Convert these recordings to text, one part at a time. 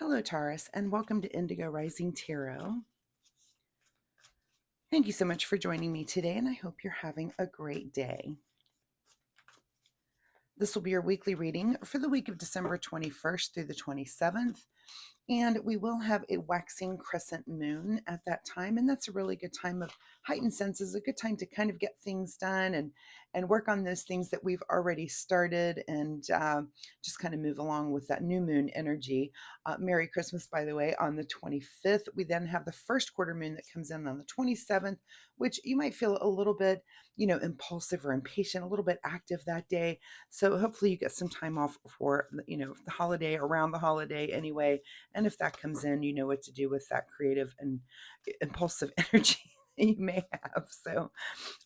Hello, Taurus, and welcome to Indigo Rising Tarot. Thank you so much for joining me today, and I hope you're having a great day. This will be your weekly reading for the week of December 21st through the 27th. And we will have a waxing crescent moon at that time. And that's a really good time of heightened senses, a good time to kind of get things done and work on those things that we've already started and just kind of move along with that new moon energy. Merry Christmas, by the way, on the 25th. We then have the first quarter moon that comes in on the 27th, which you might feel a little bit, impulsive or impatient, a little bit active that day. So hopefully you get some time off for, the holiday, around the holiday anyway. And if that comes in, you know what to do with that creative and impulsive energy that you may have. So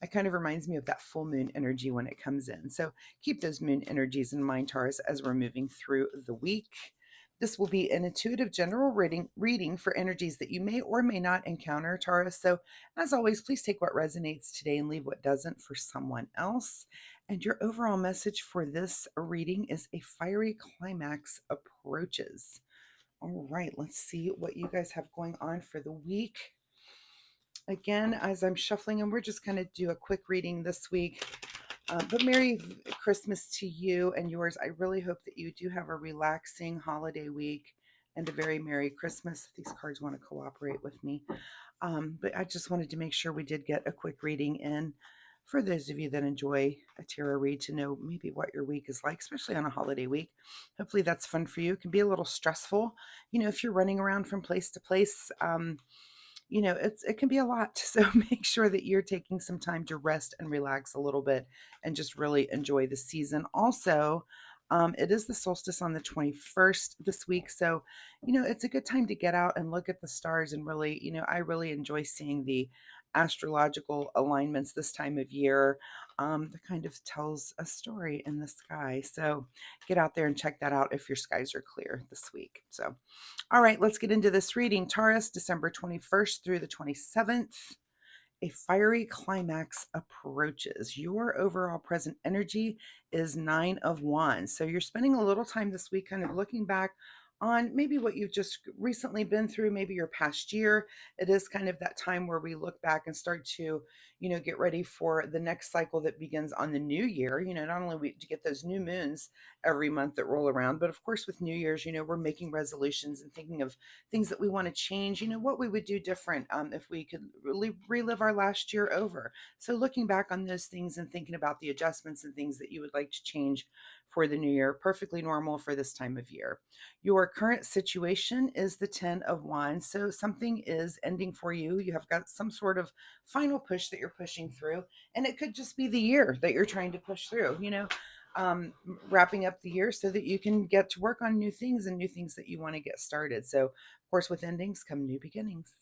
it kind of reminds me of that full moon energy when it comes in. So keep those moon energies in mind, Taurus, as we're moving through the week. This will be an intuitive general reading for energies that you may or may not encounter, Taurus. So as always, please take what resonates today and leave what doesn't for someone else. And your overall message for this reading is a fiery climax approaches. All right, let's see what you guys have going on for the week. Again, as I'm shuffling, and we're just going to do a quick reading this week. But Merry Christmas to you and yours. I really hope that you do have a relaxing holiday week and a very Merry Christmas if these cards want to cooperate with me. But I just wanted to make sure we did get a quick reading in for those of you that enjoy a tarot read to know maybe what your week is like, especially on a holiday week. Hopefully that's fun for you. It can be a little stressful, if you're running around from place to place. It can be a lot. So make sure that you're taking some time to rest and relax a little bit and just really enjoy the season. Also, it is the solstice on the 21st this week. So, it's a good time to get out and look at the stars and really, I really enjoy seeing the astrological alignments this time of year. That kind of tells a story in the sky. So get out there and check that out if your skies are clear this week. So, all right, let's get into this reading. Taurus, December 21st through the 27th. A fiery climax approaches. Your overall present energy is 9 of Wands. So you're spending a little time this week kind of looking back on maybe what you've just recently been through, maybe your past year. It is kind of that time where we look back and start to, get ready for the next cycle that begins on the new year. Not only we to get those new moons every month that roll around, but of course with New Year's, we're making resolutions and thinking of things that we want to change, what we would do different if we could really relive our last year over. So looking back on those things and thinking about the adjustments and things that you would like to change for the new year, perfectly normal for this time of year. Your current situation is the 10 of Wands. So something is ending for you. You have got some sort of final push that you're pushing through, and it could just be the year that you're trying to push through, wrapping up the year so that you can get to work on new things and new things that you want to get started. So, of course, with endings come new beginnings.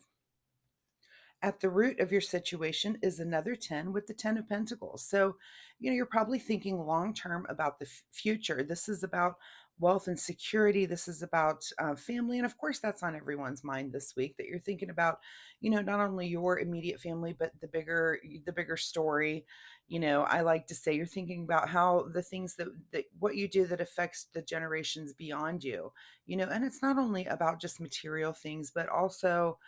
At the root of your situation is another 10 with the 10 of Pentacles. So, you're probably thinking long term about the future. This is about wealth and security. This is about family. And of course, that's on everyone's mind this week that you're thinking about, not only your immediate family, but the bigger story. I like to say you're thinking about how the things that what you do that affects the generations beyond you, and it's not only about just material things, but also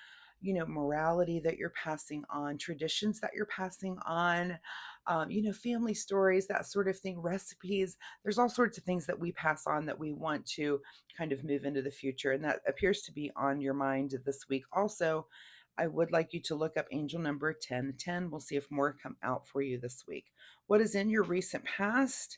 morality that you're passing on, traditions that you're passing on, family stories, that sort of thing, recipes. There's all sorts of things that we pass on that we want to kind of move into the future. And that appears to be on your mind this week. Also, I would like you to look up angel number 1010. We'll see if more come out for you this week. What is in your recent past?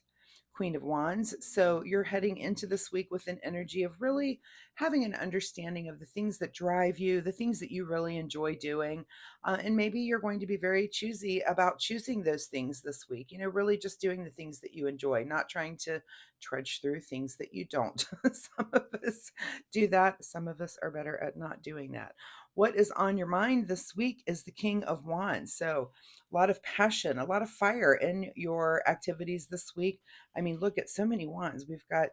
Queen of Wands. So you're heading into this week with an energy of really having an understanding of the things that drive you, the things that you really enjoy doing. And maybe you're going to be very choosy about choosing those things this week, really just doing the things that you enjoy, not trying to trudge through things that you don't. Some of us do that. Some of us are better at not doing that. What is on your mind this week is the King of Wands. So a lot of passion, a lot of fire in your activities this week. I mean, look at so many wands. We've got,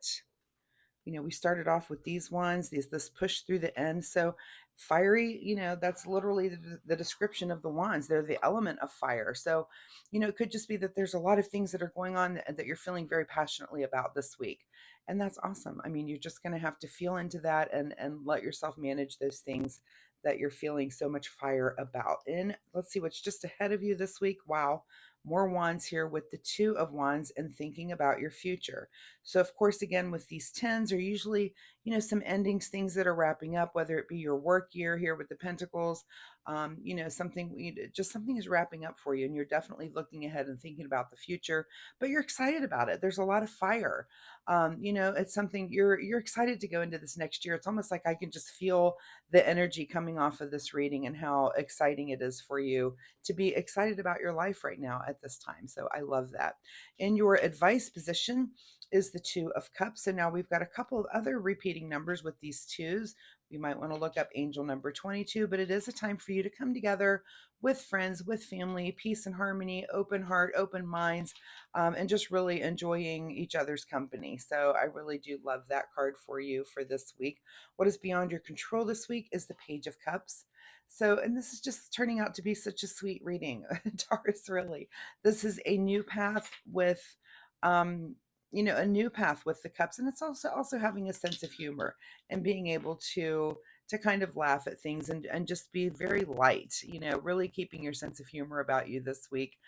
we started off with these wands, this push through the end. So fiery, that's literally the description of the wands. They're the element of fire. So, it could just be that there's a lot of things that are going on that you're feeling very passionately about this week. And that's awesome. I mean, you're just going to have to feel into that and let yourself manage those things that you're feeling so much fire about. And let's see what's just ahead of you this week. Wow, more wands here with the 2 of Wands and thinking about your future. So of course, again, with these tens are usually, some endings, things that are wrapping up, whether it be your work year here with the Pentacles, just something is wrapping up for you, and you're definitely looking ahead and thinking about the future, but you're excited about it. There's a lot of fire. It's something you're excited to go into this next year. It's almost like I can just feel the energy coming off of this reading and how exciting it is for you to be excited about your life right now at this time. So I love that. In your advice position is the 2 of Cups. So now we've got a couple of other repeating numbers with these twos. We might want to look up angel number 22, but it is a time for you to come together with friends, with family, peace and harmony, open heart, open minds, and just really enjoying each other's company. So I really do love that card for you for this week. What is beyond your control this week is the Page of Cups. So, and this is just turning out to be such a sweet reading, Taurus, really. This is a new path with, a new path with the cups. And it's also having a sense of humor and being able to kind of laugh at things and just be very light, really keeping your sense of humor about you this week,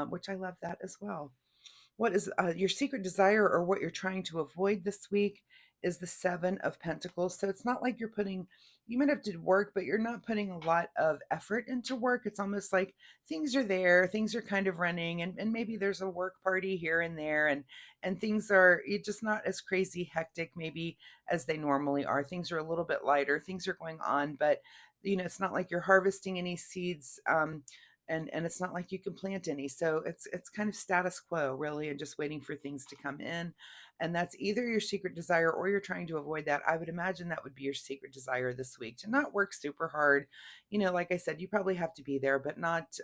which I love that as well. What is your secret desire or what you're trying to avoid this week is the 7 of Pentacles. So it's not like you might have to work, but you're not putting a lot of effort into work. It's almost like things are there, things are kind of running, and maybe there's a work party here and there, and things are just not as crazy hectic maybe as they normally are. Things are a little bit lighter, things are going on, but it's not like you're harvesting any seeds. And it's not like you can plant any, so it's kind of status quo really, and just waiting for things to come in. And that's either your secret desire or you're trying to avoid that. I would imagine that would be your secret desire this week, to not work super hard. Like I said, you probably have to be there, but not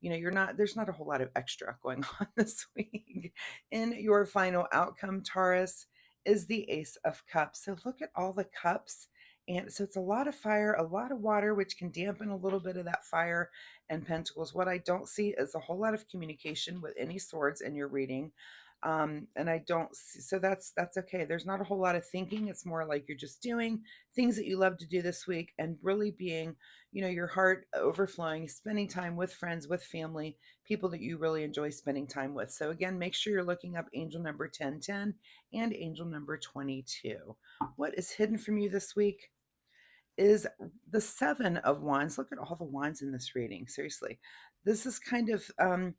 you're not, there's not a whole lot of extra going on this week. In your final outcome, Taurus, is the Ace of Cups. So look at all the cups. And so it's a lot of fire, a lot of water, which can dampen a little bit of that fire and Pentacles. What I don't see is a whole lot of communication with any swords in your reading. And I don't see, so that's okay. There's not a whole lot of thinking. It's more like you're just doing things that you love to do this week and really being, your heart overflowing, spending time with friends, with family, people that you really enjoy spending time with. So again, make sure you're looking up angel number 1010 and angel number 22. What is hidden from you this week is the 7 of Wands. Look at all the wands in this reading. Seriously, this is kind of, and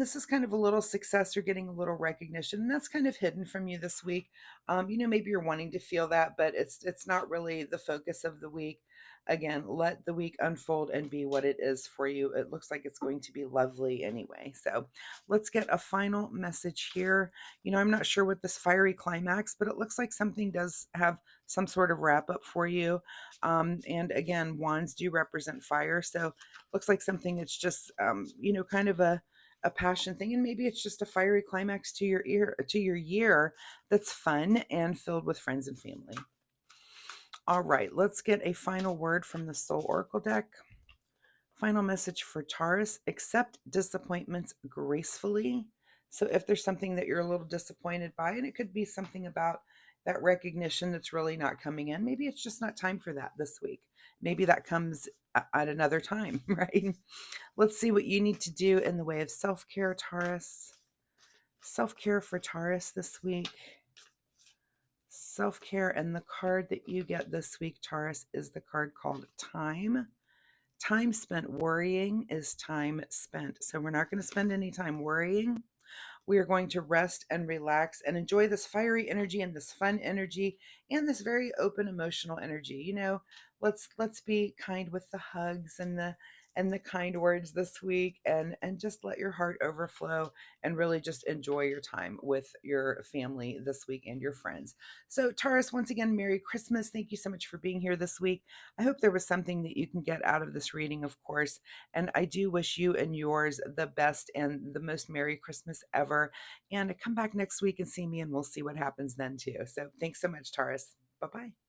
this is kind of a little success. You're getting a little recognition, and that's kind of hidden from you this week. Maybe you're wanting to feel that, but it's not really the focus of the week. Again, let the week unfold and be what it is for you. It looks like it's going to be lovely anyway. So let's get a final message here. I'm not sure what this fiery climax, but it looks like something does have some sort of wrap up for you. And again, wands do represent fire. So looks like something that's just, kind of a passion thing, and maybe it's just a fiery climax to your year that's fun and filled with friends and family. All right, let's get a final word from the Soul Oracle deck. Final message for Taurus: accept disappointments gracefully. So if there's something that you're a little disappointed by, and it could be something about that recognition that's really not coming in, maybe it's just not time for that this week. Maybe that comes at another time, right? Let's see what you need to do in the way of self-care, Taurus. Self-care for Taurus this week. Self-care, and the card that you get this week, Taurus, is the card called Time. Time spent worrying is time spent. So we're not going to spend any time worrying. We are going to rest and relax and enjoy this fiery energy and this fun energy and this very open emotional energy. Let's be kind with the hugs and the kind words this week, and just let your heart overflow and really just enjoy your time with your family this week and your friends. So Taurus, once again, Merry Christmas. Thank you so much for being here this week. I hope there was something that you can get out of this reading, of course, and I do wish you and yours the best and the most Merry Christmas ever. And come back next week and see me, and we'll see what happens then too. So thanks so much, Taurus. Bye-bye.